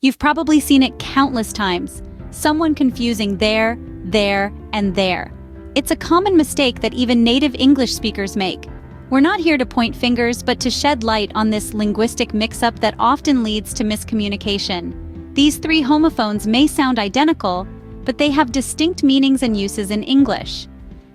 You've probably seen it countless times. Someone confusing there, and there. It's a common mistake that even native English speakers make. We're not here to point fingers, but to shed light on this linguistic mix-up that often leads to miscommunication. These three homophones may sound identical, but they have distinct meanings and uses in English.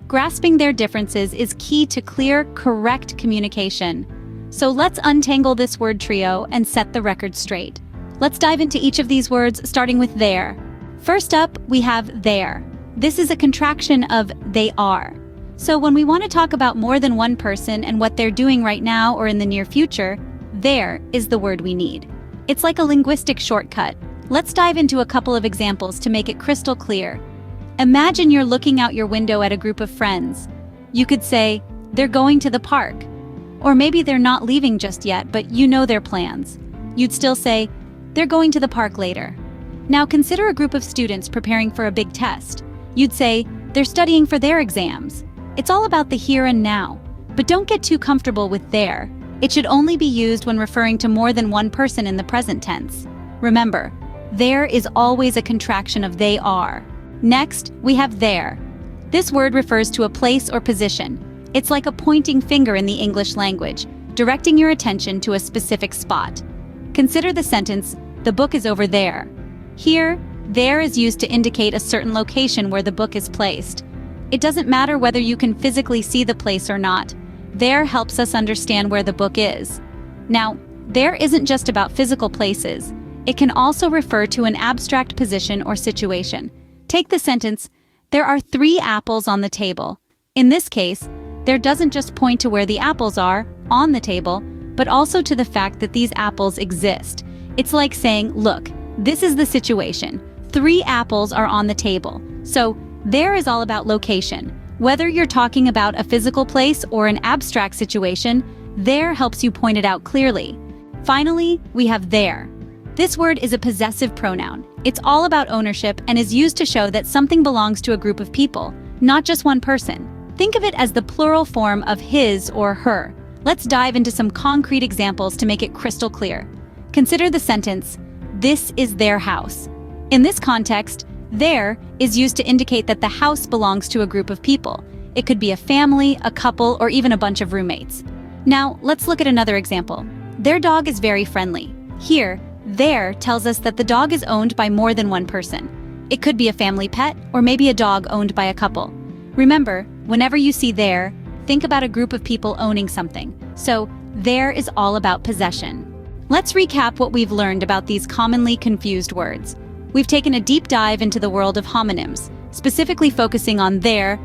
Grasping their differences is key to clear, correct communication. So let's untangle this word trio and set the record straight. Let's dive into each of these words, starting with there. First up, we have there. This is a contraction of they are. So when we want to talk about more than one person and what they're doing right now or in the near future, there is the word we need. It's like a linguistic shortcut. Let's dive into a couple of examples to make it crystal clear. Imagine you're looking out your window at a group of friends. You could say, they're going to the park. Or maybe they're not leaving just yet, but you know their plans. You'd still say, they're going to the park later. Now consider a group of students preparing for a big test. You'd say, they're studying for their exams. It's all about the here and now. But don't get too comfortable with there. It should only be used when referring to more than one person in the present tense. Remember, there is always a contraction of they are. Next, we have there. This word refers to a place or position. It's like a pointing finger in the English language, directing your attention to a specific spot. Consider the sentence, the book is over there. Here, there is used to indicate a certain location where the book is placed. It doesn't matter whether you can physically see the place or not. There helps us understand where the book is. Now, there isn't just about physical places. It can also refer to an abstract position or situation. Take the sentence, there are 3 apples on the table. In this case, there doesn't just point to where the apples are, on the table, but also to the fact that these apples exist. It's like saying, look, this is the situation. 3 apples are on the table. So, there is all about location. Whether you're talking about a physical place or an abstract situation, there helps you point it out clearly. Finally, we have there. This word is a possessive pronoun. It's all about ownership and is used to show that something belongs to a group of people, not just one person. Think of it as the plural form of his or her. Let's dive into some concrete examples to make it crystal clear. Consider the sentence, this is their house. In this context, their is used to indicate that the house belongs to a group of people. It could be a family, a couple, or even a bunch of roommates. Now, let's look at another example. Their dog is very friendly. Here, their tells us that the dog is owned by more than one person. It could be a family pet, or maybe a dog owned by a couple. Remember, whenever you see there, think about a group of people owning something. So, there is all about possession. Let's recap what we've learned about these commonly confused words. We've taken a deep dive into the world of homonyms, specifically focusing on there,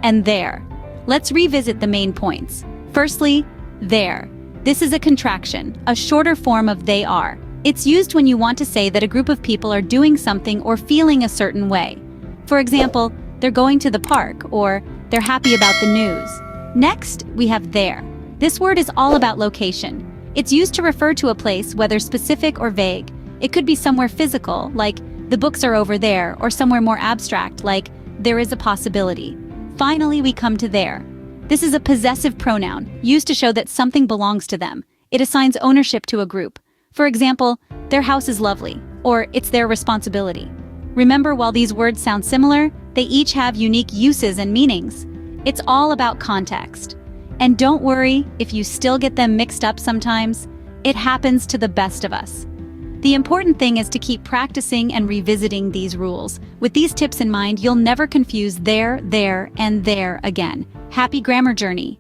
and there. Let's revisit the main points. Firstly, there. This is a contraction, a shorter form of they are. It's used when you want to say that a group of people are doing something or feeling a certain way. For example, they're going to the park, or they're happy about the news. Next, we have there. This word is all about location. It's used to refer to a place, whether specific or vague. It could be somewhere physical, like the books are over there, or somewhere more abstract, like there is a possibility. Finally, we come to there. This is a possessive pronoun, used to show that something belongs to them. It assigns ownership to a group. For example, their house is lovely, or it's their responsibility. Remember, while these words sound similar, they each have unique uses and meanings. It's all about context. And don't worry if you still get them mixed up sometimes. It happens to the best of us. The important thing is to keep practicing and revisiting these rules. With these tips in mind, you'll never confuse there, and there again. Happy grammar journey!